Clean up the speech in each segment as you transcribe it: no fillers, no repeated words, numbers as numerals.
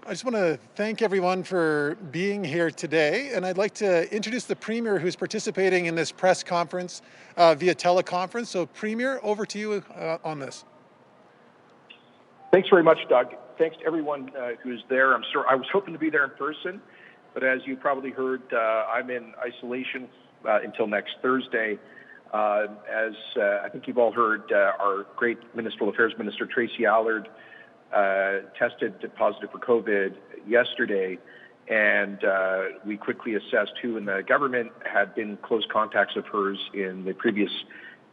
I just want to thank everyone for being here today, and I'd like to introduce the Premier who's participating in this press conference via teleconference. So, Premier, over to you on this. Thanks very much, Doug. Thanks to everyone who's there. I was hoping to be there in person, but as you probably heard, I'm in isolation until next Thursday. As I think you've all heard, our great Municipal Affairs Minister, Tracy Allard, tested positive for COVID yesterday, and we quickly assessed who in the government had been close contacts of hers in the previous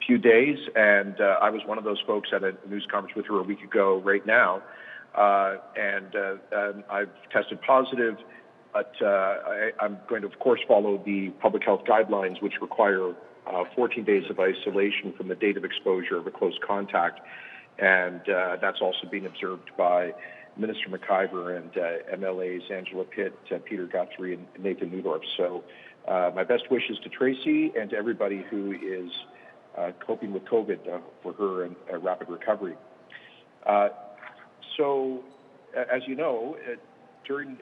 few days, and I was one of those folks at a news conference with her a week ago right now, and I've tested positive, but I'm going to, of course, follow the public health guidelines, which require 14 days of isolation from the date of exposure of a close contact. And that's also being observed by Minister McIver and MLAs Angela Pitt, Peter Guthrie, and Nathan Neudorf. So my best wishes to Tracy and to everybody who is coping with COVID for her and a rapid recovery. So, as you know, during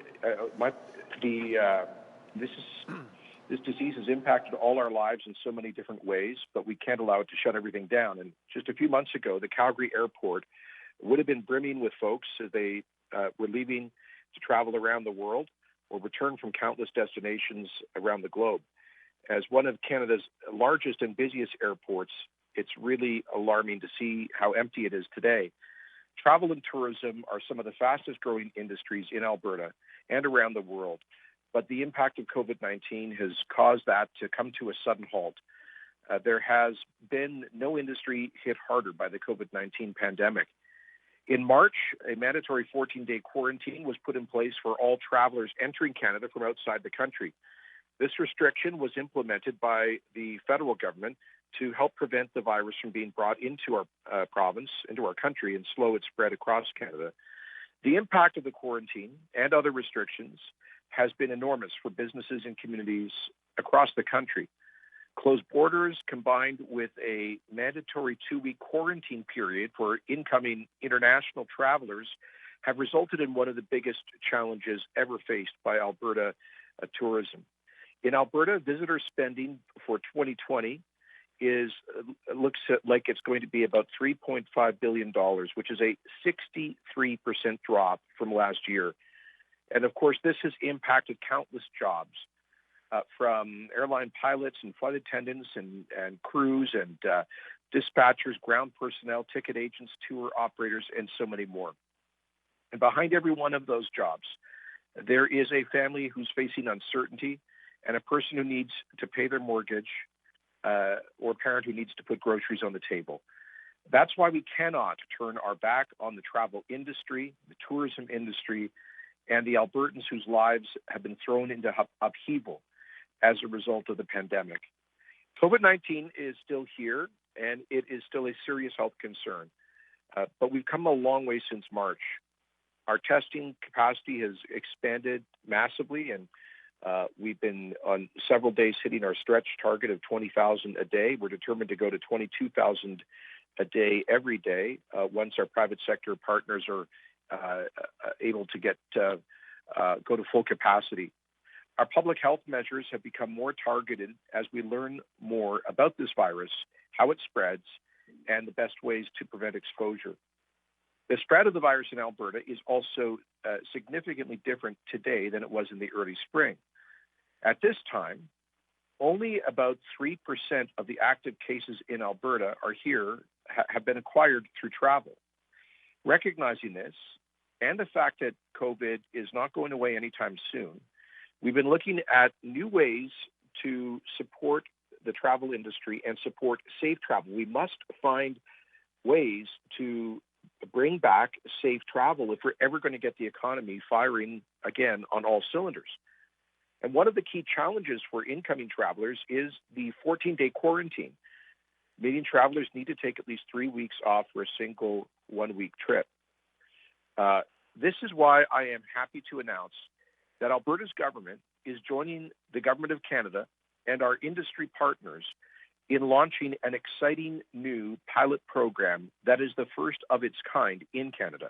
this disease has impacted all our lives in so many different ways, but we can't allow it to shut everything down. And just a few months ago, the Calgary Airport would have been brimming with folks as they were leaving to travel around the world or return from countless destinations around the globe. As one of Canada's largest and busiest airports, it's really alarming to see how empty it is today. Travel and tourism are some of the fastest growing industries in Alberta and around the world. But the impact of COVID-19 has caused that to come to a sudden halt. There has been no industry hit harder by the COVID-19 pandemic. In March, a mandatory 14-day quarantine was put in place for all travelers entering Canada from outside the country. This restriction was implemented by the federal government to help prevent the virus from being brought into our province, into our country, and slow its spread across Canada. The impact of the quarantine and other restrictions has been enormous for businesses and communities across the country. Closed borders combined with a mandatory 2-week quarantine period for incoming international travelers have resulted in one of the biggest challenges ever faced by Alberta tourism. In Alberta, visitor spending for 2020 looks like it's going to be about $3.5 billion, which is a 63% drop from last year. And of course, this has impacted countless jobs, from airline pilots and flight attendants and crews and dispatchers, ground personnel, ticket agents, tour operators, and so many more. And behind every one of those jobs, there is a family who's facing uncertainty and a person who needs to pay their mortgage or a parent who needs to put groceries on the table. That's why we cannot turn our back on the travel industry, the tourism industry, and the Albertans whose lives have been thrown into upheaval as a result of the pandemic. COVID-19 is still here, and it is still a serious health concern. But we've come a long way since March. Our testing capacity has expanded massively, and we've been on several days hitting our stretch target of 20,000 a day. We're determined to go to 22,000 a day every day once our private sector partners are able to go to full capacity. Our public health measures have become more targeted as we learn more about this virus, how it spreads, and the best ways to prevent exposure. The spread of the virus in Alberta is also significantly different today than it was in the early spring. At this time, only about 3% of the active cases in Alberta have been acquired through travel. Recognizing this, and the fact that COVID is not going away anytime soon, we've been looking at new ways to support the travel industry and support safe travel. We must find ways to bring back safe travel if we're ever going to get the economy firing again on all cylinders. And one of the key challenges for incoming travelers is the 14-day quarantine, meaning travelers need to take at least 3 weeks off for a single 1-week trip. This is why I am happy to announce that Alberta's government is joining the Government of Canada and our industry partners in launching an exciting new pilot program that is the first of its kind in Canada.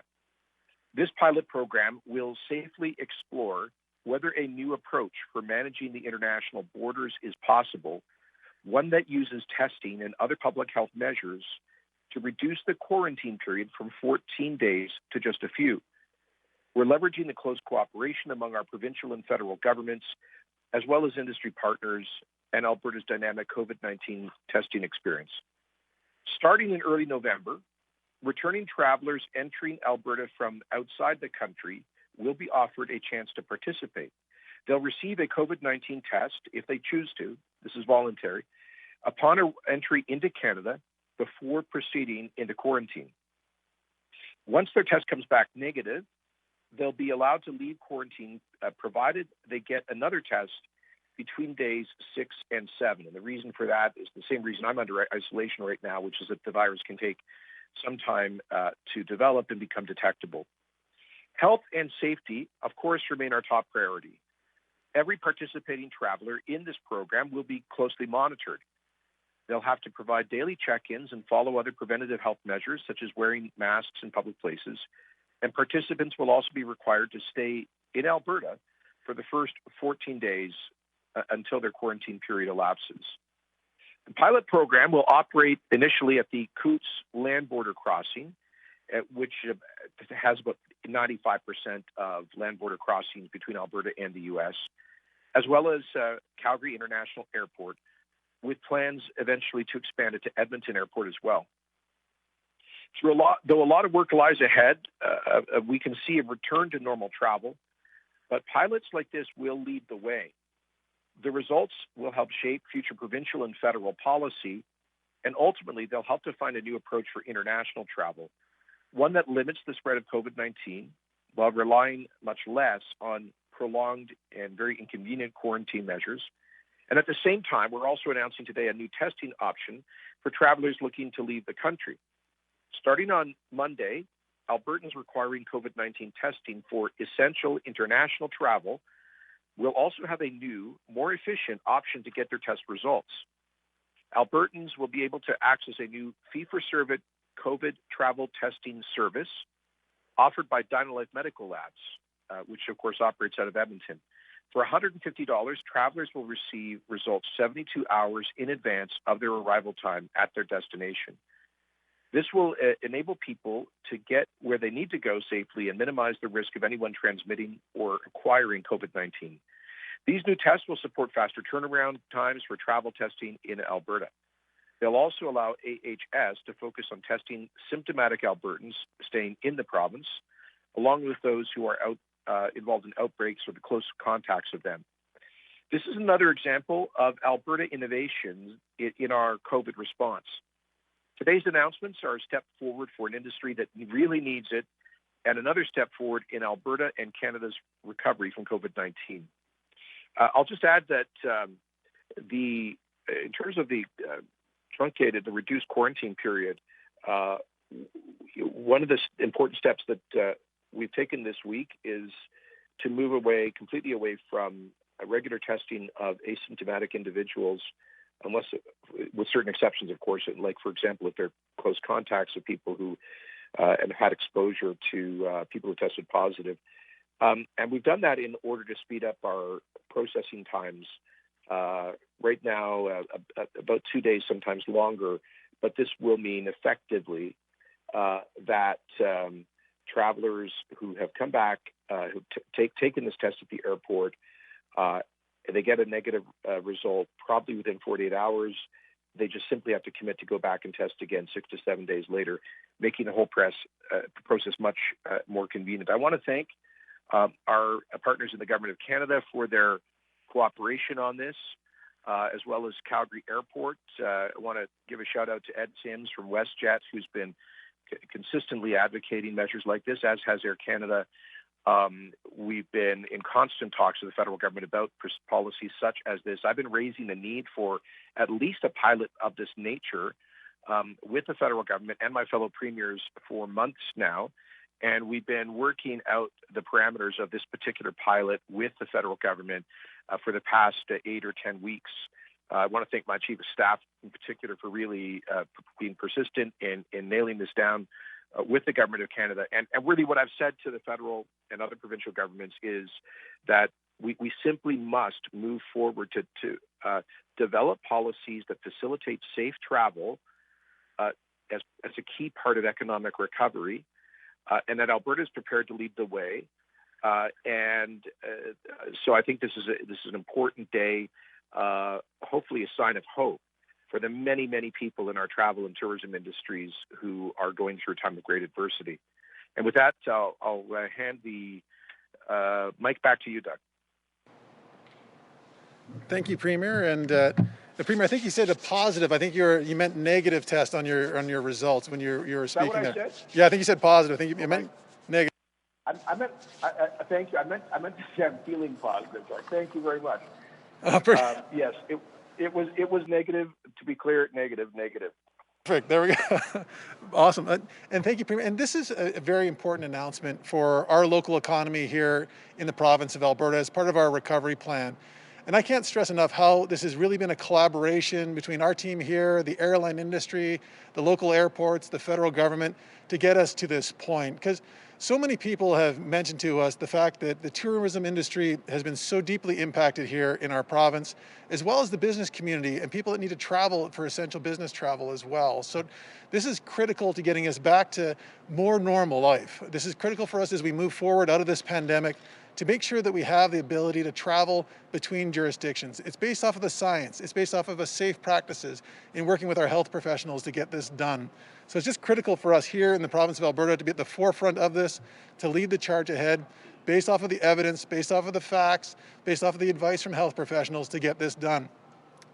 This pilot program will safely explore whether a new approach for managing the international borders is possible, one that uses testing and other public health measures to reduce the quarantine period from 14 days to just a few. We're leveraging the close cooperation among our provincial and federal governments, as well as industry partners and Alberta's dynamic COVID-19 testing experience. Starting in early November, returning travelers entering Alberta from outside the country will be offered a chance to participate. They'll receive a COVID-19 test if they choose to. This is voluntary, upon entry into Canada before proceeding into quarantine. Once their test comes back negative, they'll be allowed to leave quarantine, provided they get another test between days 6 and 7. And the reason for that is the same reason I'm under isolation right now, which is that the virus can take some time to develop and become detectable. Health and safety, of course, remain our top priority. Every participating traveler in this program will be closely monitored. They'll have to provide daily check-ins and follow other preventative health measures, such as wearing masks in public places. And participants will also be required to stay in Alberta for the first 14 days until their quarantine period elapses. The pilot program will operate initially at the Coutts land border crossing, which has about 95% of land border crossings between Alberta and the U.S., as well as Calgary International Airport, with plans eventually to expand it to Edmonton Airport as well. Though a lot of work lies ahead, we can see a return to normal travel, but pilots like this will lead the way. The results will help shape future provincial and federal policy, and ultimately they'll help to find a new approach for international travel, one that limits the spread of COVID-19 while relying much less on prolonged and very inconvenient quarantine measures. And at the same time, we're also announcing today a new testing option for travelers looking to leave the country. Starting on Monday, Albertans requiring COVID-19 testing for essential international travel will also have a new, more efficient option to get their test results. Albertans will be able to access a new fee-for-service COVID travel testing service offered by Dynalife Medical Labs, which of course operates out of Edmonton. For $150, travelers will receive results 72 hours in advance of their arrival time at their destination. This will enable people to get where they need to go safely and minimize the risk of anyone transmitting or acquiring COVID-19. These new tests will support faster turnaround times for travel testing in Alberta. They'll also allow AHS to focus on testing symptomatic Albertans staying in the province, along with those who are involved in outbreaks or the close contacts of them. This is another example of Alberta innovation in our COVID response. Today's announcements are a step forward for an industry that really needs it, and another step forward in Alberta and Canada's recovery from COVID-19. I'll just add that in terms of the reduced quarantine period, one of the important steps that we've taken this week is to move completely away from regular testing of asymptomatic individuals, unless, with certain exceptions, of course, like, for example, if they're close contacts of people who and had exposure to people who tested positive. And we've done that in order to speed up our processing times. Right now, about 2 days, sometimes longer, but this will mean effectively that travelers who have come back, who've taken this test at the airport, they get a negative result probably within 48 hours. They just simply have to commit to go back and test again 6 to 7 days later, making the whole process much more convenient. I want to thank our partners in the Government of Canada for their cooperation on this, as well as Calgary Airport. I want to give a shout out to Ed Sims from WestJet, who's been consistently advocating measures like this, as has Air Canada. We've been in constant talks with the federal government about policies such as this. I've been raising the need for at least a pilot of this nature with the federal government and my fellow premiers for months now. And we've been working out the parameters of this particular pilot with the federal government for the past 8 or 10 weeks. I want to thank my chief of staff in particular for really being persistent in nailing this down with the Government of Canada. And really what I've said to the federal and other provincial governments is that we simply must move forward to develop policies that facilitate safe travel as a key part of economic recovery, and that Alberta is prepared to lead the way. So I think this is an important day, hopefully a sign of hope for the many, many people in our travel and tourism industries who are going through a time of great adversity. And with that, I'll hand the mic back to you, Doug. Thank you, Premier. And the Premier, I think you said a positive. I think you meant negative test on your results when you were speaking. Is that what I there. said? Yeah, I think you said positive. I think you meant negative. I meant thank you. I meant to say I'm feeling positive. Doug. Thank you very much. Yes, it was negative. To be clear, negative. Perfect. There we go. Awesome. And thank you, Premier. And this is a very important announcement for our local economy here in the province of Alberta as part of our recovery plan. And I can't stress enough how this has really been a collaboration between our team here, the airline industry, the local airports, the federal government to get us to this point. Because so many people have mentioned to us the fact that the tourism industry has been so deeply impacted here in our province, as well as the business community and people that need to travel for essential business travel as well. So this is critical to getting us back to more normal life. This is critical for us as we move forward out of this pandemic to make sure that we have the ability to travel between jurisdictions. It's based off of the science. It's based off of safe practices in working with our health professionals to get this done. So it's just critical for us here in the province of Alberta to be at the forefront of this, to lead the charge ahead, based off of the evidence, based off of the facts, based off of the advice from health professionals to get this done.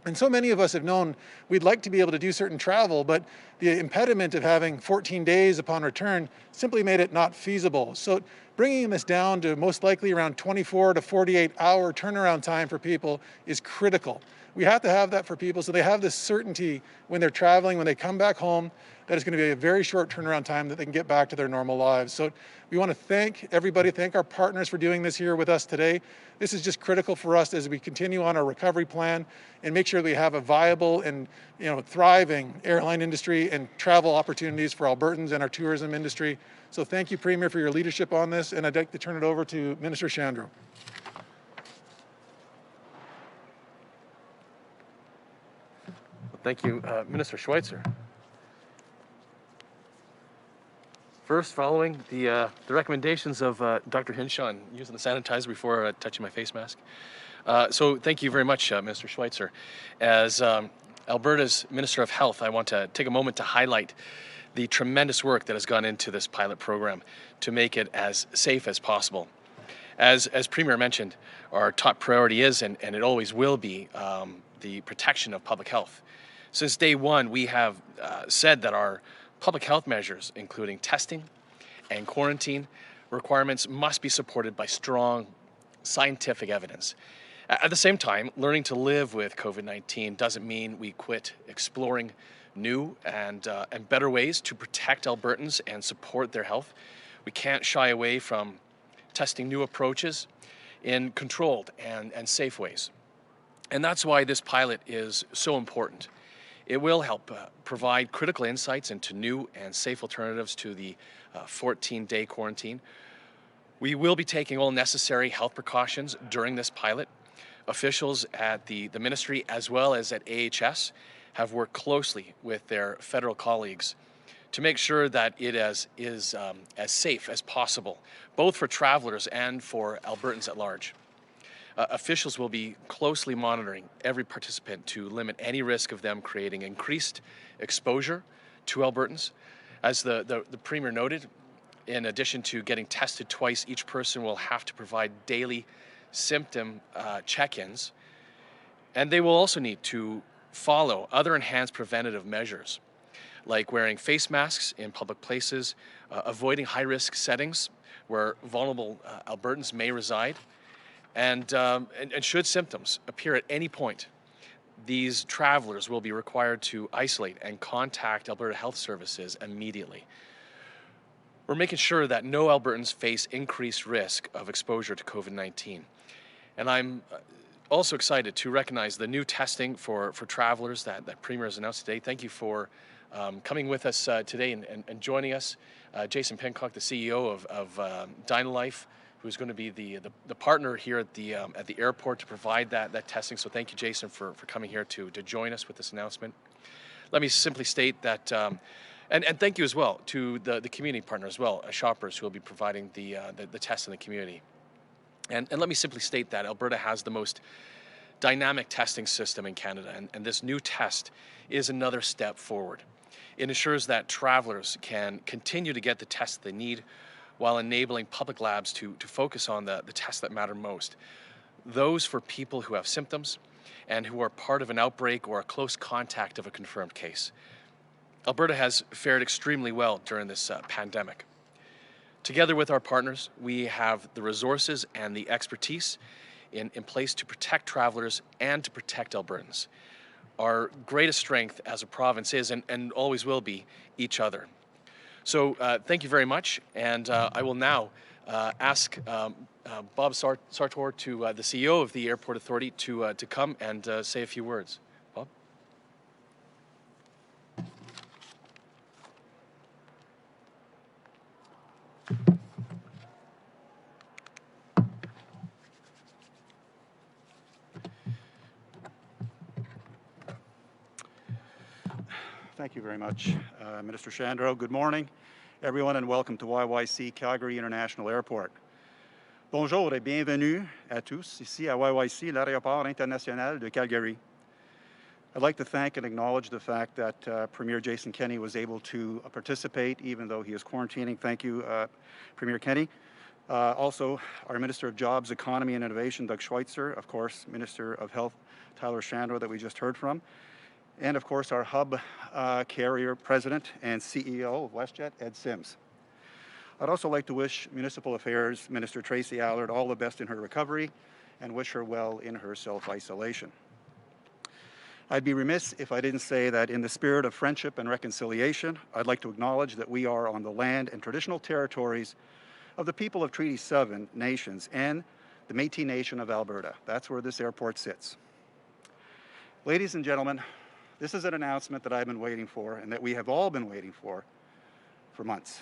And so many of us have known we'd like to be able to do certain travel, but the impediment of having 14 days upon return simply made it not feasible. So bringing this down to most likely around 24 to 48 hour turnaround time for people is critical. We have to have that for people so they have this certainty when they're traveling, when they come back home, that it's going to be a very short turnaround time that they can get back to their normal lives. So we want to thank everybody, thank our partners for doing this here with us today. This is just critical for us as we continue on our recovery plan and make sure we have a viable and thriving airline industry and travel opportunities for Albertans and our tourism industry. So thank you, Premier, for your leadership on this, and I'd like to turn it over to Minister Shandro. Thank you, Minister Schweitzer. First, following the recommendations of Dr. Hinshaw on using the sanitizer before touching my face mask. So thank you very much, Minister Schweitzer. As Alberta's Minister of Health, I want to take a moment to highlight the tremendous work that has gone into this pilot program to make it as safe as possible. As Premier mentioned, our top priority is, and it always will be, the protection of public health. Since day one, we have said that our public health measures, including testing and quarantine requirements, must be supported by strong scientific evidence. At the same time, learning to live with COVID-19 doesn't mean we quit exploring new and better ways to protect Albertans and support their health. We can't shy away from testing new approaches in controlled and safe ways. And that's why this pilot is so important. It will help provide critical insights into new and safe alternatives to the 14-day quarantine. We will be taking all necessary health precautions during this pilot. Officials at the ministry as well as at AHS have worked closely with their federal colleagues to make sure that it is as safe as possible, both for travelers and for Albertans at large. Officials will be closely monitoring every participant to limit any risk of them creating increased exposure to Albertans. As the Premier noted, in addition to getting tested twice, each person will have to provide daily symptom check-ins, and they will also need to follow other enhanced preventative measures, like wearing face masks in public places, avoiding high-risk settings where vulnerable Albertans may reside, and should symptoms appear at any point, these travelers will be required to isolate and contact Alberta Health Services immediately. We're making sure that no Albertans face increased risk of exposure to COVID-19. And I'm also excited to recognize the new testing for travelers that Premier has announced today. Thank you for coming with us today and joining us Jason Pincock, the CEO of Dynalife, who's going to be the partner here at the airport to provide that testing. So thank you, Jason, for coming here to join us with this announcement. Let me simply state that, and thank you as well to the community partner as well, shoppers who will be providing the tests in the community. And let me simply state that Alberta has the most dynamic testing system in Canada, and this new test is another step forward. It ensures that travelers can continue to get the tests they need while enabling public labs to focus on the tests that matter most. Those for people who have symptoms and who are part of an outbreak or a close contact of a confirmed case. Alberta has fared extremely well during this pandemic. Together with our partners, we have the resources and the expertise in place to protect travelers and to protect Albertans. Our greatest strength as a province is, and always will be, each other. So thank you very much, and I will now ask Bob Sartor, the CEO of the Airport Authority, to come and say a few words. Bob? Thank you very much, Minister Shandro. Good morning, everyone, and welcome to YYC Calgary International Airport. Bonjour et bienvenue à tous ici à YYC, l'aéroport international de Calgary. I'd like to thank and acknowledge the fact that Premier Jason Kenney was able to participate even though he is quarantining. Thank you, Premier Kenney. Also, our Minister of Jobs, Economy and Innovation, Doug Schweitzer, of course, Minister of Health, Tyler Shandro, that we just heard from, and of course our hub carrier president and CEO of WestJet, Ed Sims. I'd also like to wish Municipal Affairs Minister Tracy Allard all the best in her recovery and wish her well in her self-isolation. I'd be remiss if I didn't say that in the spirit of friendship and reconciliation, I'd like to acknowledge that we are on the land and traditional territories of the people of Treaty 7 nations and the Métis Nation of Alberta. That's where this airport sits. Ladies and gentlemen, this is an announcement that I've been waiting for and that we have all been waiting for months.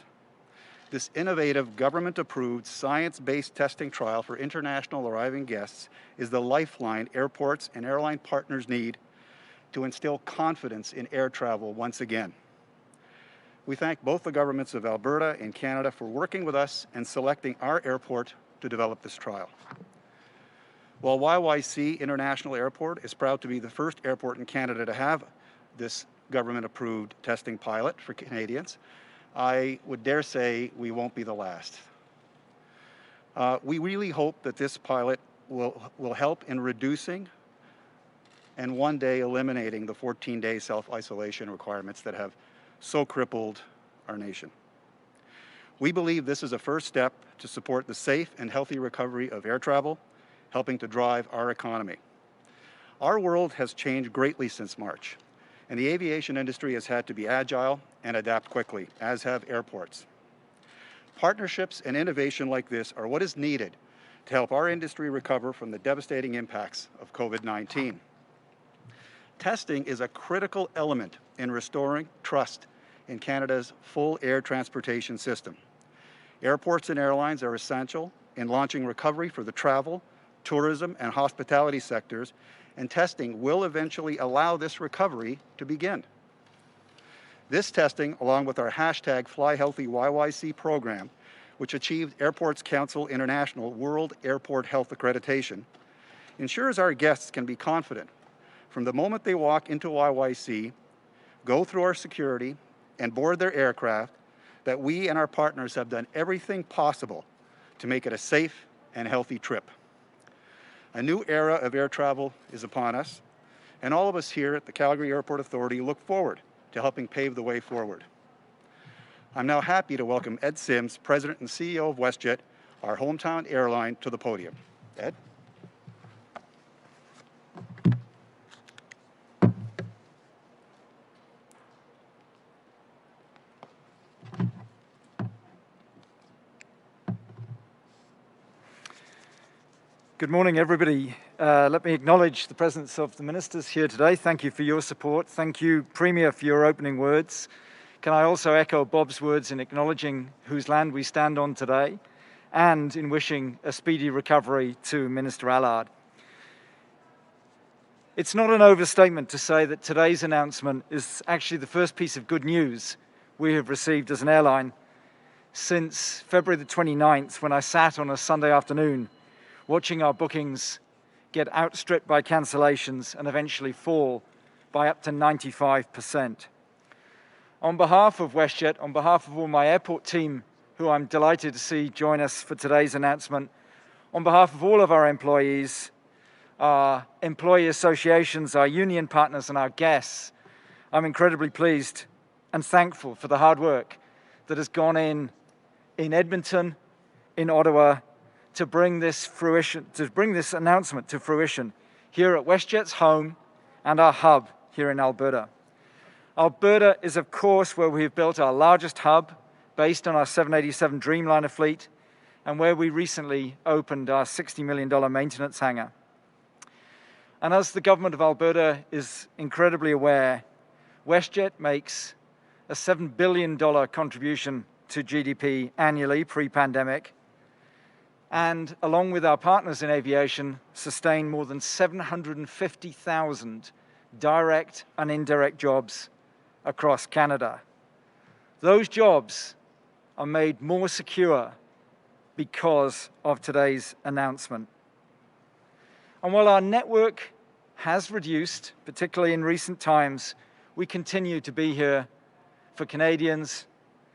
This innovative, government-approved, science-based testing trial for international arriving guests is the lifeline airports and airline partners need to instill confidence in air travel once again. We thank both the governments of Alberta and Canada for working with us and selecting our airport to develop this trial. While YYC International Airport is proud to be the first airport in Canada to have this government-approved testing pilot for Canadians, I would dare say we won't be the last. We really hope that this pilot will help in reducing and one day eliminating the 14-day self-isolation requirements that have so crippled our nation. We believe this is a first step to support the safe and healthy recovery of air travel, helping to drive our economy. Our world has changed greatly since March, and the aviation industry has had to be agile and adapt quickly, as have airports. Partnerships and innovation like this are what is needed to help our industry recover from the devastating impacts of COVID-19. Testing is a critical element in restoring trust in Canada's full air transportation system. Airports and airlines are essential in launching recovery for the travel, tourism, and hospitality sectors, and testing will eventually allow this recovery to begin. This testing, along with our #FlyHealthyYYC program, which achieved Airports Council International World Airport Health Accreditation, ensures our guests can be confident from the moment they walk into YYC, go through our security, and board their aircraft, that we and our partners have done everything possible to make it a safe and healthy trip. A new era of air travel is upon us, and all of us here at the Calgary Airport Authority look forward to helping pave the way forward. I'm now happy to welcome Ed Sims, President and CEO of WestJet, our hometown airline, to the podium. Ed? Good morning, everybody. Let me acknowledge the presence of the ministers here today. Thank you for your support. Thank you, Premier, for your opening words. can I also echo Bob's words in acknowledging whose land we stand on today and in wishing a speedy recovery to Minister Allard. It's not an overstatement to say that today's announcement is actually the first piece of good news we have received as an airline since February the 29th, when I sat on a Sunday afternoon watching our bookings get outstripped by cancellations and eventually fall by up to 95%. On behalf of WestJet, on behalf of all my airport team, who I'm delighted to see join us for today's announcement, on behalf of all of our employees, our employee associations, our union partners, and our guests, I'm incredibly pleased and thankful for the hard work that has gone in Edmonton, in Ottawa, to bring this announcement to fruition here at WestJet's home and our hub here in Alberta. Alberta is, of course, where we have built our largest hub based on our 787 Dreamliner fleet and where we recently opened our $60 million maintenance hangar. And as the government of Alberta is incredibly aware, WestJet makes a $7 billion contribution to GDP annually pre-pandemic, and along with our partners in aviation, sustain more than 750,000 direct and indirect jobs across Canada. Those jobs are made more secure because of today's announcement. And while our network has reduced, particularly in recent times, we continue to be here for Canadians,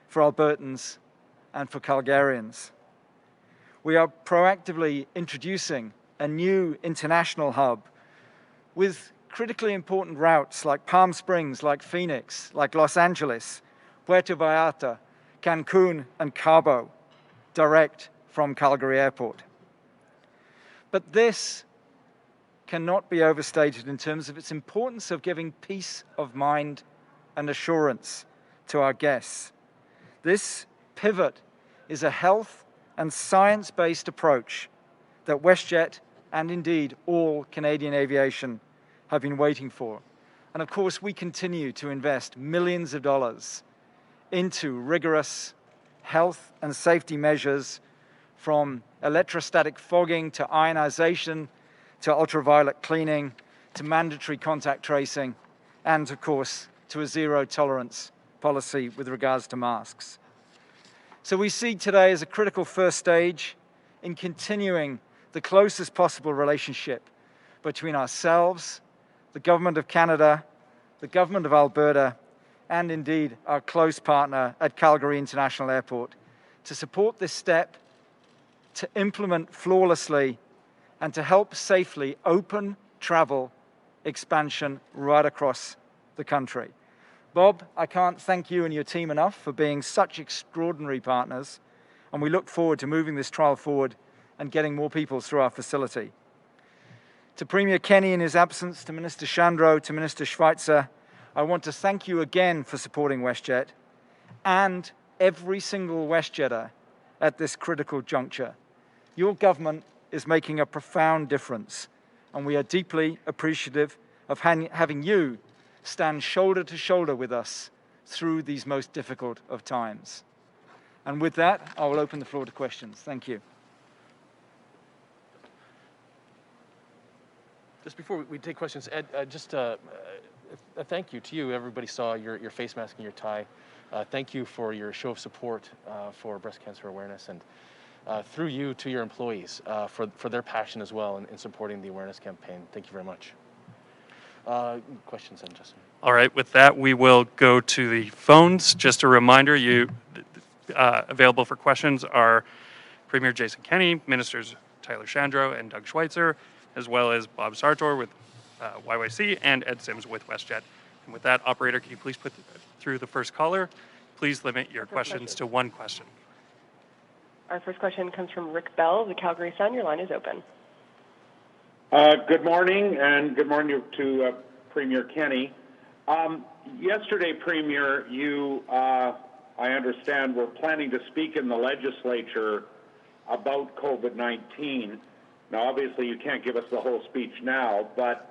for Albertans, and for Calgarians. We are proactively introducing a new international hub with critically important routes like Palm Springs, like Phoenix, like Los Angeles, Puerto Vallarta, Cancun, and Cabo, direct from Calgary Airport. But this cannot be overstated in terms of its importance of giving peace of mind and assurance to our guests. This pivot is a health and science-based approach that WestJet and indeed all Canadian aviation have been waiting for. And of course, we continue to invest millions of dollars into rigorous health and safety measures, from electrostatic fogging to ionization to ultraviolet cleaning to mandatory contact tracing, and of course to a zero tolerance policy with regards to masks. So we see today as a critical first stage in continuing the closest possible relationship between ourselves, the Government of Canada, the Government of Alberta, and indeed our close partner at Calgary International Airport to support this step, to implement flawlessly, and to help safely open travel expansion right across the country. Bob, I can't thank you and your team enough for being such extraordinary partners, and we look forward to moving this trial forward and getting more people through our facility. To Premier Kenney in his absence, to Minister Shandro, to Minister Schweitzer, I want to thank you again for supporting WestJet and every single WestJetter at this critical juncture. Your government is making a profound difference, and we are deeply appreciative of having you stand shoulder to shoulder with us through these most difficult of times. And with that, I will open the floor to questions. Thank you. Just before we take questions, Ed, just a thank you to you. Everybody saw your face mask and your tie. Thank you for your show of support for breast cancer awareness, and through you to your employees for their passion as well in supporting the awareness campaign. Thank you very much. Questions then, Justin? All right, with that, we will go to the phones. Just a reminder, you available for questions are Premier Jason Kenney, Ministers Tyler Shandro and Doug Schweitzer, as well as Bob Sartor with YYC and Ed Sims with WestJet. And with that, operator, can you please put through the first caller? Please limit your questions to one question. Our first question comes from Rick Bell, the Calgary Sun. Your line is open. Good morning, and good morning to Premier Kenney. Yesterday, Premier, you, I understand, were planning to speak in the legislature about COVID-19. Now, obviously, you can't give us the whole speech now, but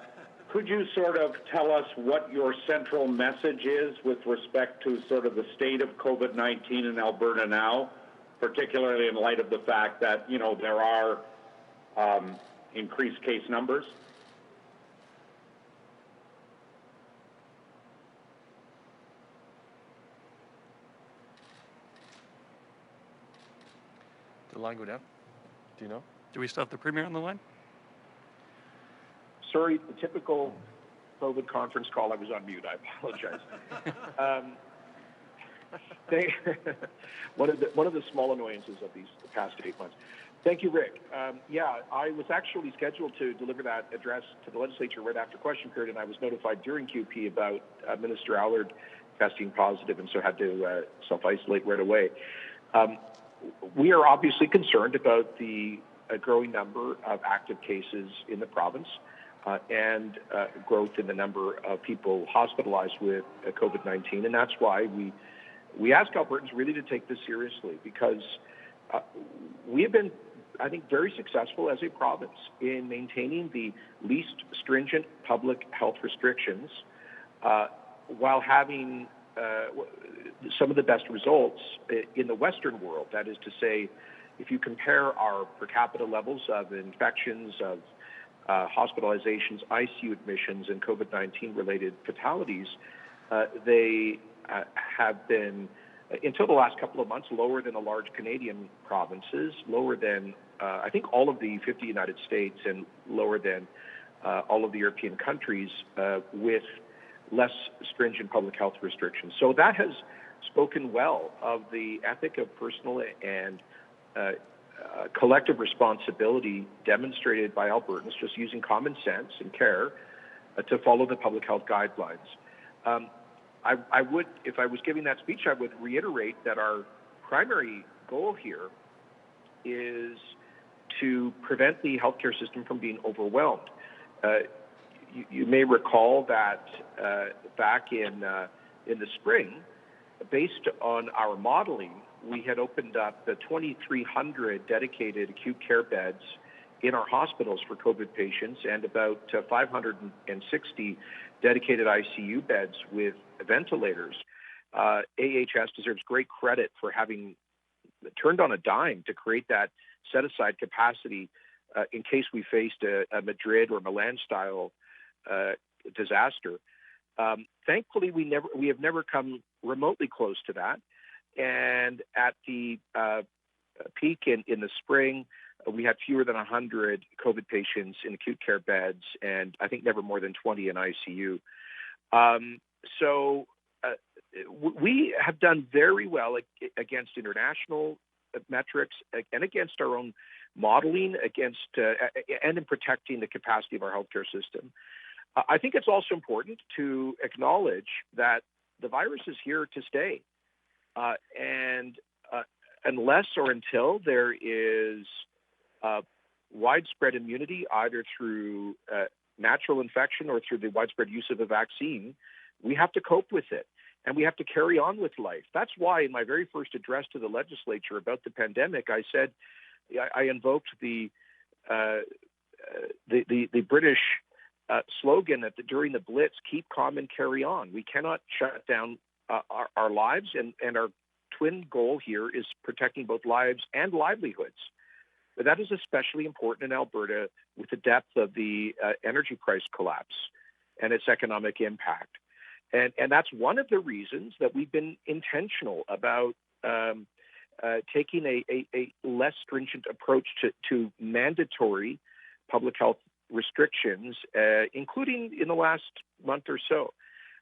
Could you sort of tell us what your central message is with respect to sort of the state of COVID-19 in Alberta now, particularly in light of the fact that, you know, there are increased case numbers? Did the line go down? Do you know? Do we still have the Premier on the line? Sorry, the typical COVID conference call, I was on mute. I apologize. One of the small annoyances of the past 8 months. Thank you, Rick. Yeah, I was actually scheduled to deliver that address to the legislature right after question period, and I was notified during QP about Minister Allard testing positive, and so had to self-isolate right away. We are obviously concerned about the growing number of active cases in the province and growth in the number of people hospitalized with COVID-19, and that's why we ask Albertans really to take this seriously, because we have been, I think, very successful as a province in maintaining the least stringent public health restrictions while having some of the best results in the Western world. That is to say, if you compare our per capita levels of infections, of hospitalizations, ICU admissions, and COVID-19 related fatalities, they have been, until the last couple of months, lower than the large Canadian provinces, lower than, I think, all of the 50 United States, and lower than all of the European countries with less stringent public health restrictions. So that has spoken well of the ethic of personal and collective responsibility demonstrated by Albertans just using common sense and care to follow the public health guidelines. I would, if I was giving that speech, I would reiterate that our primary goal here is to prevent the healthcare system from being overwhelmed. You may recall that back in the spring, based on our modeling, we had opened up the 2,300 dedicated acute care beds in our hospitals for COVID patients and about 560 dedicated ICU beds with ventilators. AHS deserves great credit for having turned on a dime to create that set-aside capacity in case we faced a Madrid or Milan-style disaster. Thankfully, we have never come remotely close to that. And at the peak in the spring, we had fewer than 100 COVID patients in acute care beds, and I think never more than 20 in ICU. So we have done very well against international metrics and against our own modeling, and in protecting the capacity of our healthcare system. I think it's also important to acknowledge that the virus is here to stay. And unless or until there is widespread immunity, either through natural infection or through the widespread use of a vaccine, we have to cope with it, and we have to carry on with life. That's why in my very first address to the legislature about the pandemic, I said, I invoked the British slogan that during the Blitz, keep calm and carry on. We cannot shut down our lives, and our twin goal here is protecting both lives and livelihoods. But that is especially important in Alberta with the depth of the energy price collapse and its economic impact. And that's one of the reasons that we've been intentional about taking a less stringent approach to mandatory public health restrictions, including in the last month or so.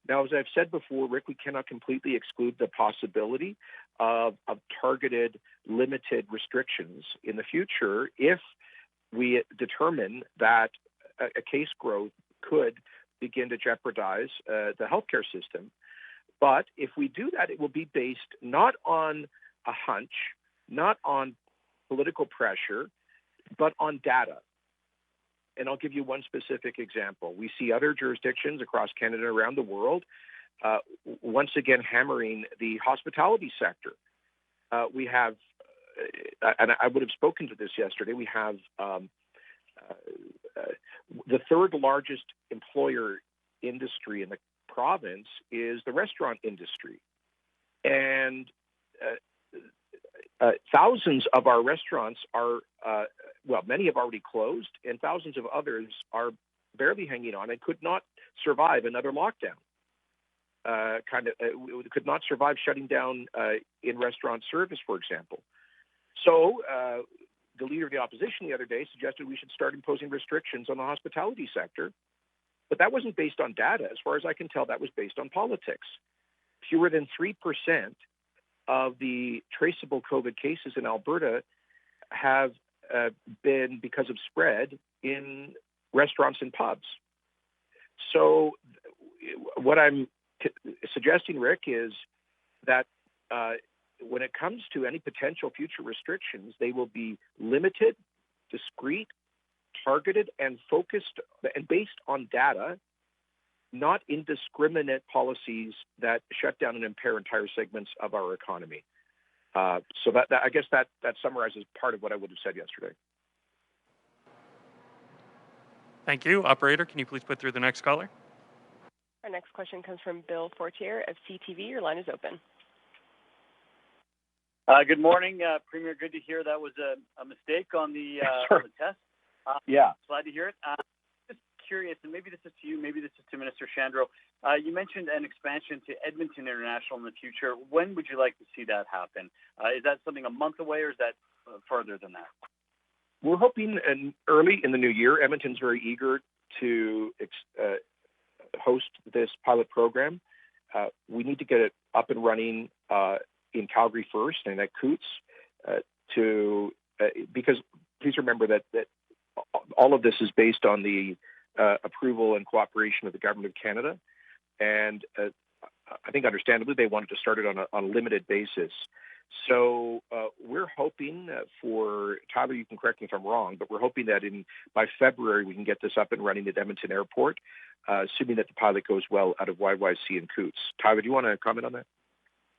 Now, as I've said before, Rick, we cannot completely exclude the possibility of targeted, limited restrictions in the future if we determine that a case growth could begin to jeopardize the healthcare system. But if we do that, it will be based not on a hunch, not on political pressure, but on data. And I'll give you one specific example. We see other jurisdictions across Canada and around the world once again hammering the hospitality sector. We have, and I would have spoken to this yesterday, we have The third largest employer industry in the province is the restaurant industry. And thousands of our restaurants are, many have already closed, and thousands of others are barely hanging on and could not survive another lockdown. Could not survive shutting down in restaurant service, for example. So the leader of the opposition the other day suggested we should start imposing restrictions on the hospitality sector. But that wasn't based on data. As far as I can tell, that was based on politics. Fewer than 3% of the traceable COVID cases in Alberta have been because of spread in restaurants and pubs. So what I'm suggesting, Rick, is that when it comes to any potential future restrictions, they will be limited, discrete, targeted, and focused and based on data, not indiscriminate policies that shut down and impair entire segments of our economy. So I guess that summarizes part of what I would have said yesterday. Thank you. Operator, can you please put through the next caller? Our next question comes from Bill Fortier of CTV. Your line is open. Good morning, Premier. Good to hear that was a mistake on the test. Glad to hear it. Just curious, and maybe this is to you, maybe this is to Minister Shandro. You mentioned an expansion to Edmonton International in the future. When would you like to see that happen? Is that something a month away, or is that further than that? We're hoping early in the new year. Edmonton's very eager to host this pilot program. We need to get it up and running in Calgary first and at Coutts because please remember that all of this is based on the approval and cooperation of the Government of Canada. And I think understandably they wanted to start it on a limited basis. So we're hoping for, Tyler, you can correct me if I'm wrong, but we're hoping that by February we can get this up and running at Edmonton Airport, assuming that the pilot goes well out of YYC and Coutts. Tyler, do you want to comment on that?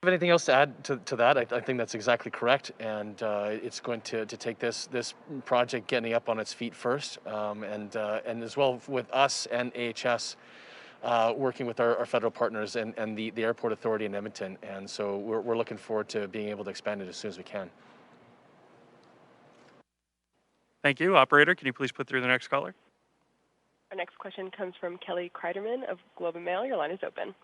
Have anything else to add to that? I think that's exactly correct, and it's going to take this project getting up on its feet first, and as well with us and AHS working with our federal partners and the airport authority in Edmonton, and so we're looking forward to being able to expand it as soon as we can. Thank you. Operator, can you please put through the next caller? Our next question comes from Kelly Kreiderman of Globe and Mail. Your line is open.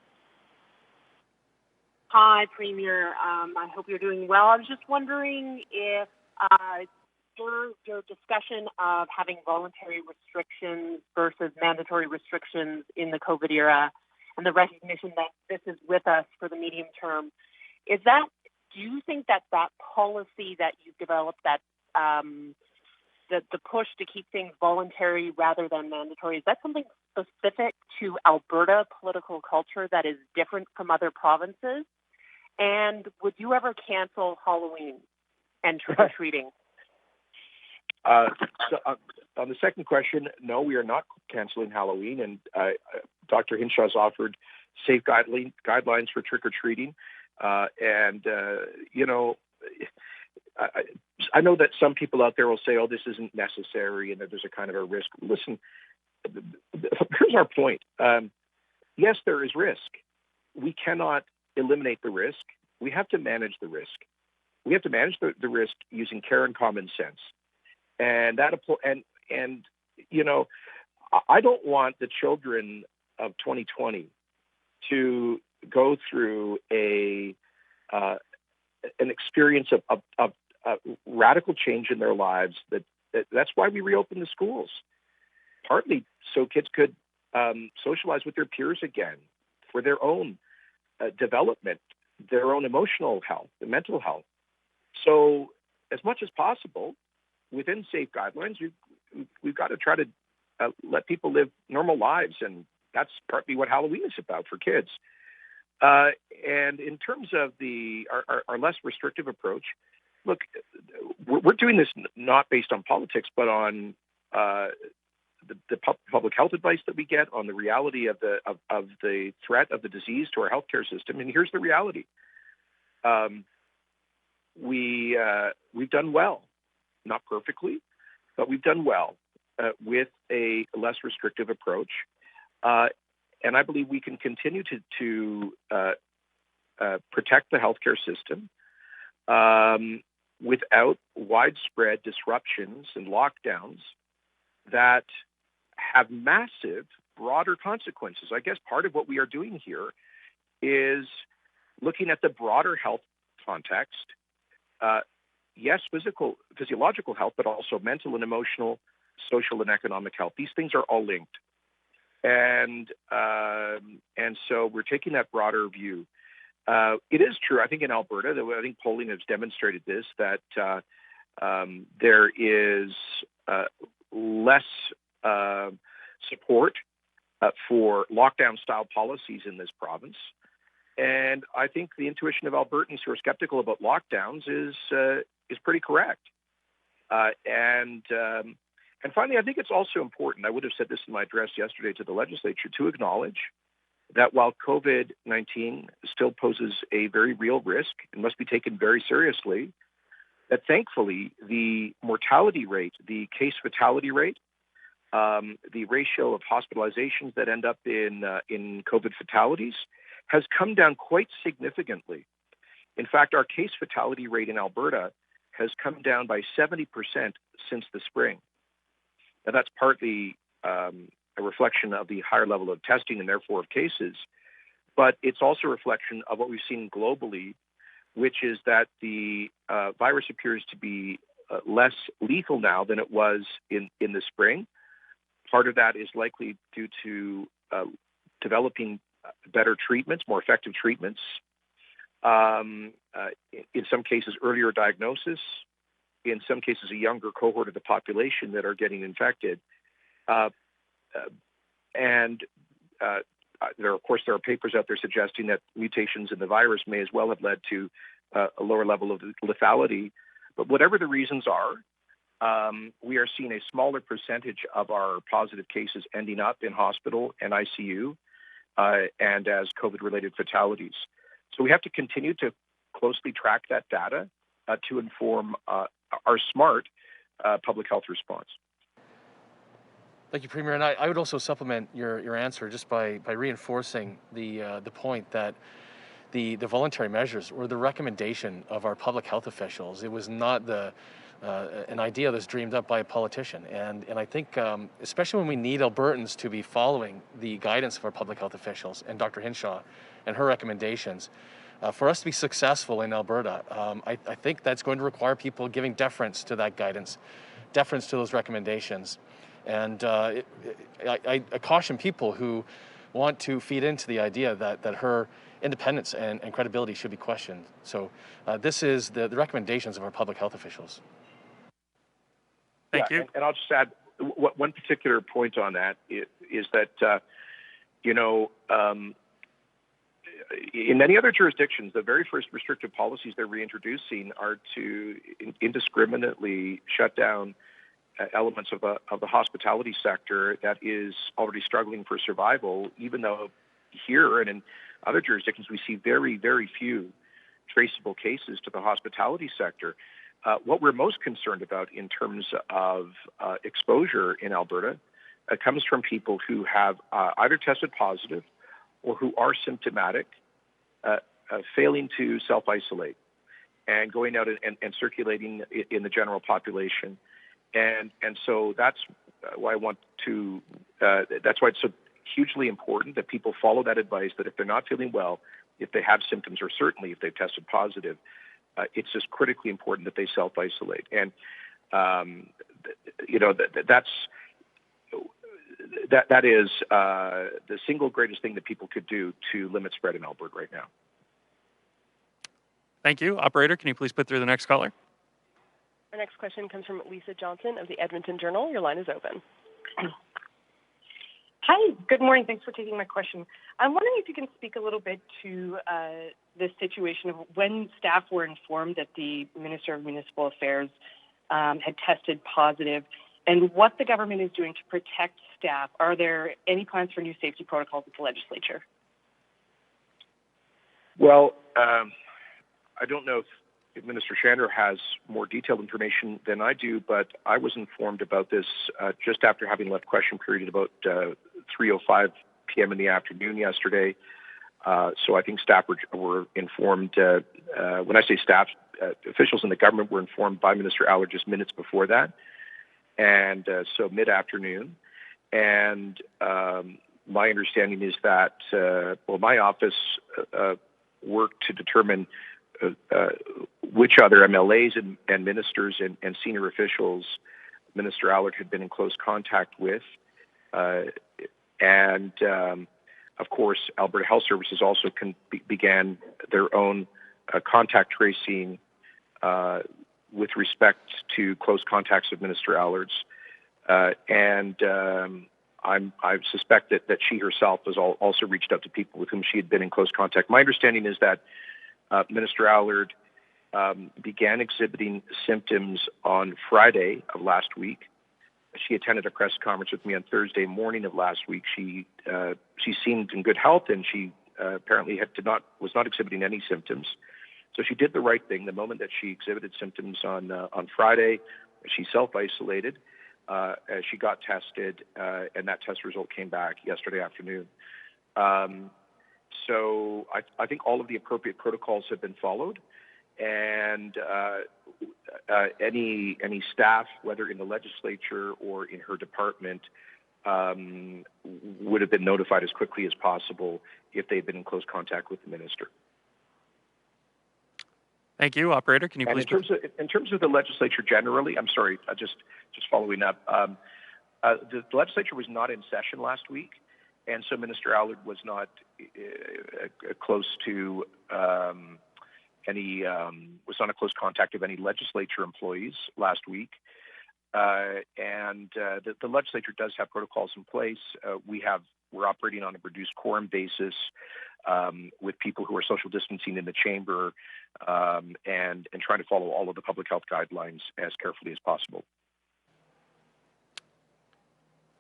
Hi, Premier. I hope you're doing well. I was just wondering if your discussion of having voluntary restrictions versus mandatory restrictions in the COVID era and the recognition that this is with us for the medium term, do you think that policy that you've developed, that the push to keep things voluntary rather than mandatory, is that something specific to Alberta political culture that is different from other provinces? And would you ever cancel Halloween and trick-or-treating? So on the second question, no, we are not canceling Halloween, and Dr. Hinshaw's offered safe guidelines for trick-or-treating. I know that some people out there will say, oh, this isn't necessary and that there's a kind of a risk. Listen, here's our point. Yes, there is risk. We cannot eliminate the risk. We have to manage the risk. We have to manage the risk using care and common sense. And I don't want the children of 2020 to go through an experience of radical change in their lives. That's why we reopened the schools, partly so kids could socialize with their peers again for their own development, their own emotional health, and mental health. So as much as possible, within safe guidelines, we've got to try to let people live normal lives, and that's partly what Halloween is about for kids. And in terms of our less restrictive approach, look, we're doing this not based on politics, but on the public health advice that we get, on the reality of the threat of the disease to our healthcare system. And here's the reality: we've done well, not perfectly, but we've done well with a less restrictive approach. And I believe we can continue to protect the healthcare system without widespread disruptions and lockdowns that have massive, broader consequences. I guess part of what we are doing here is looking at the broader health context. Yes, physiological health, but also mental and emotional, social and economic health. These things are all linked. And so we're taking that broader view. It is true, I think in Alberta, I think polling has demonstrated this, that there is less support for lockdown-style policies in this province. And I think the intuition of Albertans who are skeptical about lockdowns is pretty correct. And finally, I think it's also important, I would have said this in my address yesterday to the legislature, to acknowledge that while COVID-19 still poses a very real risk and must be taken very seriously, that thankfully the mortality rate, the case fatality rate, the ratio of hospitalizations that end up in COVID fatalities has come down quite significantly. In fact, our case fatality rate in Alberta has come down by 70% since the spring. Now, that's partly a reflection of the higher level of testing and therefore of cases, but it's also a reflection of what we've seen globally, which is that the virus appears to be less lethal now than it was in the spring. Part of that is likely due to developing better treatments, more effective treatments, in some cases earlier diagnosis, in some cases a younger cohort of the population that are getting infected. There are papers out there suggesting that mutations in the virus may as well have led to a lower level of lethality. But whatever the reasons are, we are seeing a smaller percentage of our positive cases ending up in hospital and ICU and as COVID-related fatalities. So we have to continue to closely track that data to inform our smart public health response. Thank you, Premier. And I would also supplement your answer just by reinforcing the point that the voluntary measures were the recommendation of our public health officials. It was not an idea that's dreamed up by a politician. And I think, especially when we need Albertans to be following the guidance of our public health officials and Dr. Hinshaw and her recommendations, for us to be successful in Alberta, I think that's going to require people giving deference to that guidance, deference to those recommendations. And I caution people who want to feed into the idea that her independence and credibility should be questioned. So this is the recommendations of our public health officials. Thank you. And I'll just add one particular point on that is that, in many other jurisdictions, the very first restrictive policies they're reintroducing are to indiscriminately shut down elements of the hospitality sector that is already struggling for survival, even though here and in other jurisdictions we see very, very few traceable cases to the hospitality sector. What we're most concerned about in terms of exposure in Alberta comes from people who have either tested positive or who are symptomatic, failing to self-isolate and going out and circulating in the general population. And so that's why that's why it's so hugely important that people follow that advice, that if they're not feeling well, if they have symptoms, or certainly if they've tested positive, it's just critically important that they self-isolate. And, that is the single greatest thing that people could do to limit spread in Alberta right now. Thank you. Operator, can you please put through the next caller? Our next question comes from Lisa Johnson of the Edmonton Journal. Your line is open. Hi, good morning. Thanks for taking my question. I'm wondering if you can speak a little bit to this situation of when staff were informed that the Minister of Municipal Affairs had tested positive, and what the government is doing to protect staff. Are there any plans for new safety protocols at the legislature? Well, I don't know if Minister Chandra has more detailed information than I do, but I was informed about this just after having left question period at about 3:05 p.m. in the afternoon yesterday. So I think staff were informed. When I say staff, officials in the government were informed by Minister Allard just minutes before that, and so mid-afternoon. And my understanding is that, my office worked to determine which other MLAs and ministers and senior officials Minister Allard had been in close contact with. Of course, Alberta Health Services also began their own contact tracing with respect to close contacts of Minister Allard's. I suspect that she herself has also reached out to people with whom she had been in close contact. My understanding is that Minister Allard began exhibiting symptoms on Friday of last week. She attended a press conference with me on Thursday morning of last week. She seemed in good health, and she apparently was not exhibiting any symptoms. So she did the right thing. The moment that she exhibited symptoms on Friday, she self-isolated. She got tested, and that test result came back yesterday afternoon. So I think all of the appropriate protocols have been followed, and any staff, whether in the legislature or in her department, would have been notified as quickly as possible if they'd been in close contact with the minister. Thank you. Operator, can you please... In terms of the legislature generally, I'm sorry, just following up, the legislature was not in session last week, and so Minister Allard was not close to was not a close contact of any legislature employees last week. The legislature does have protocols in place. We're operating on a reduced quorum basis with people who are social distancing in the chamber and trying to follow all of the public health guidelines as carefully as possible.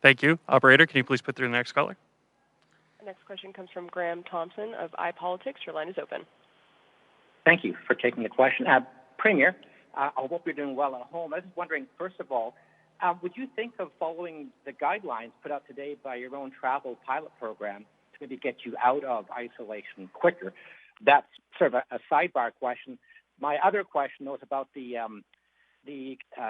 Thank you. Operator, can you please put through the next caller? The next question comes from Graham Thompson of iPolitics. Your line is open. Thank you for taking the question. Premier, I hope you're doing well at home. I was wondering, first of all, would you think of following the guidelines put out today by your own travel pilot program to maybe get you out of isolation quicker? That's sort of a sidebar question. My other question was about the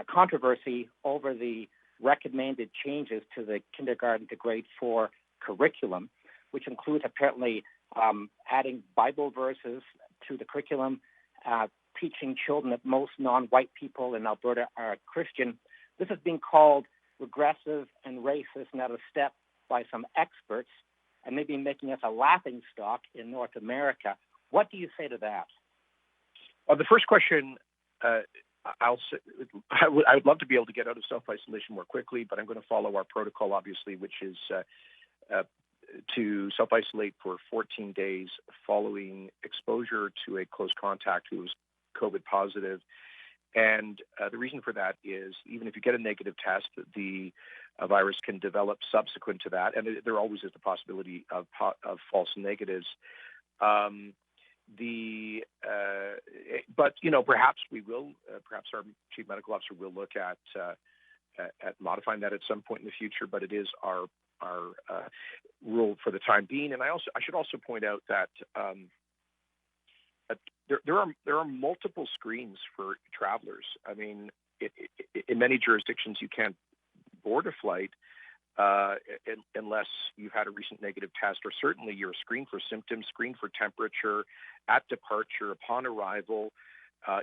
controversy over the recommended changes to the kindergarten to grade 4 curriculum, which include apparently adding Bible verses to the curriculum, teaching children that most non-white people in Alberta are Christian. This is being called regressive and racist and out of step by some experts, and maybe making us a laughing stock in North America. What do you say to that? Well, the first question, I would love to be able to get out of self-isolation more quickly, but I'm going to follow our protocol, obviously, which is to self-isolate for 14 days following exposure to a close contact who was COVID positive. And the reason for that is even if you get a negative test, the virus can develop subsequent to that, and there always is the possibility of false negatives. But perhaps we will. Perhaps our chief medical officer will look at modifying that at some point in the future. But it is our rule for the time being. And I should also point out that there are multiple screens for travelers. I mean, in many jurisdictions, you can't board a flight unless you've had a recent negative test, or certainly you're screened for symptoms, screened for temperature at departure, upon arrival.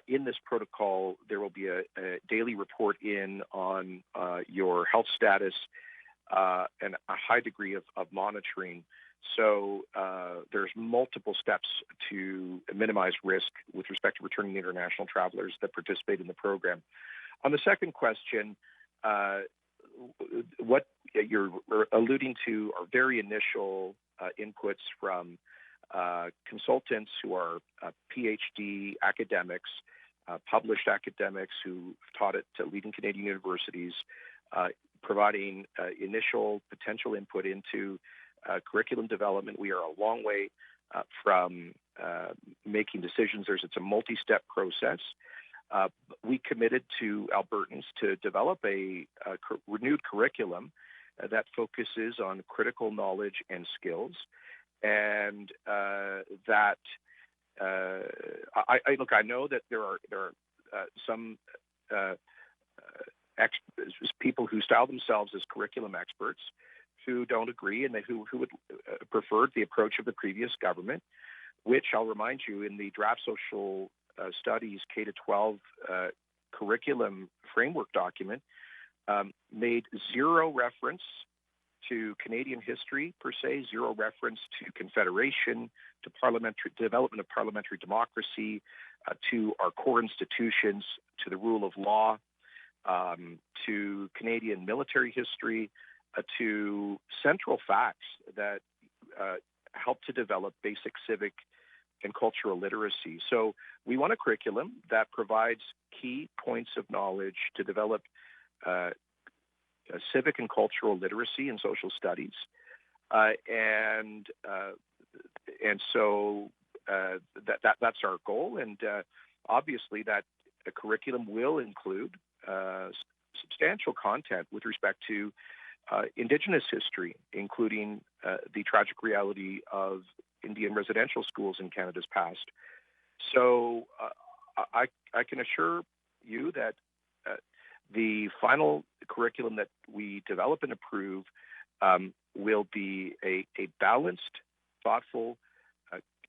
In this protocol, there will be a daily report in on your health status and a high degree of monitoring. So there's multiple steps to minimize risk with respect to returning international travelers that participate in the program. On the second question, what you're alluding to are very initial inputs from consultants who are PhD academics, published academics who've taught at leading Canadian universities, providing initial potential input into curriculum development. We are a long way from making decisions. It's a multi-step process. We committed to Albertans to develop a renewed curriculum that focuses on critical knowledge and skills, and that I know that there are some people who style themselves as curriculum experts who don't agree and who would prefer the approach of the previous government, which I'll remind you in the draft social studies K-12 curriculum framework document made zero reference to Canadian history per se, zero reference to Confederation, to parliamentary development of parliamentary democracy, to our core institutions, to the rule of law, to Canadian military history, to central facts that help to develop basic civic and cultural literacy. So we want a curriculum that provides key points of knowledge to develop civic and cultural literacy and social studies, and so that's our goal. And obviously, that a curriculum will include substantial content with respect to Indigenous history, including the tragic reality of Indian residential schools in Canada's past. So I can assure you that the final curriculum that we develop and approve will be a balanced, thoughtful,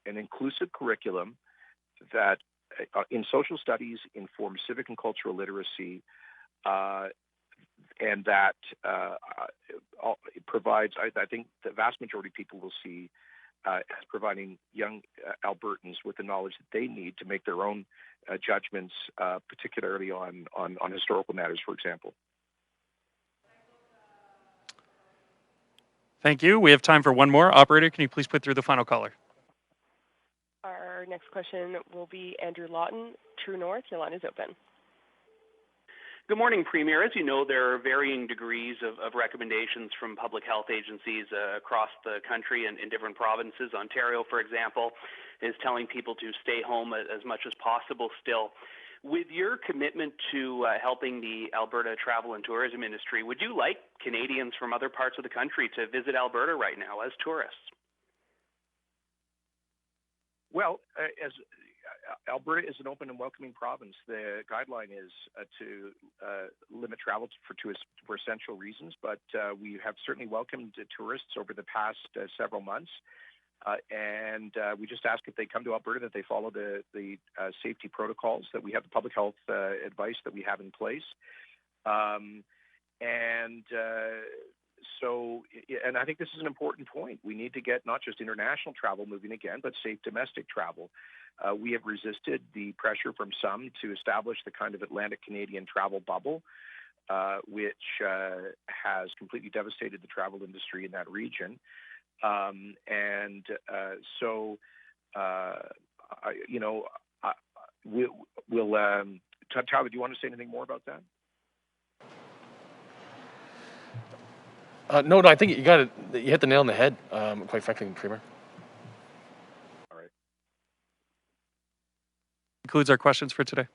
and inclusive curriculum that in social studies informs civic and cultural literacy, and that it provides, I think the vast majority of people will see as providing young Albertans with the knowledge that they need to make their own judgments, particularly on historical matters, for example. Thank you. We have time for one more. Operator, can you please put through the final caller? Our next question will be Andrew Lawton, True North. Your line is open. Good morning, Premier. As you know, there are varying degrees of recommendations from public health agencies across the country and in different provinces. Ontario, for example, is telling people to stay home as much as possible still. With your commitment to helping the Alberta travel and tourism industry, would you like Canadians from other parts of the country to visit Alberta right now as tourists? Well, as Alberta is an open and welcoming province, the guideline is to limit travel for essential reasons, but we have certainly welcomed tourists over the past several months. And we just ask if they come to Alberta that they follow the safety protocols, that we have the public health advice that we have in place. So I think this is an important point. We need to get not just international travel moving again, but safe domestic travel. We have resisted the pressure from some to establish the kind of Atlantic Canadian travel bubble, which has completely devastated the travel industry in that region. Tyler, do you want to say anything more about that? No, I think you hit the nail on the head, quite frankly, Premier. All right. Concludes our questions for today.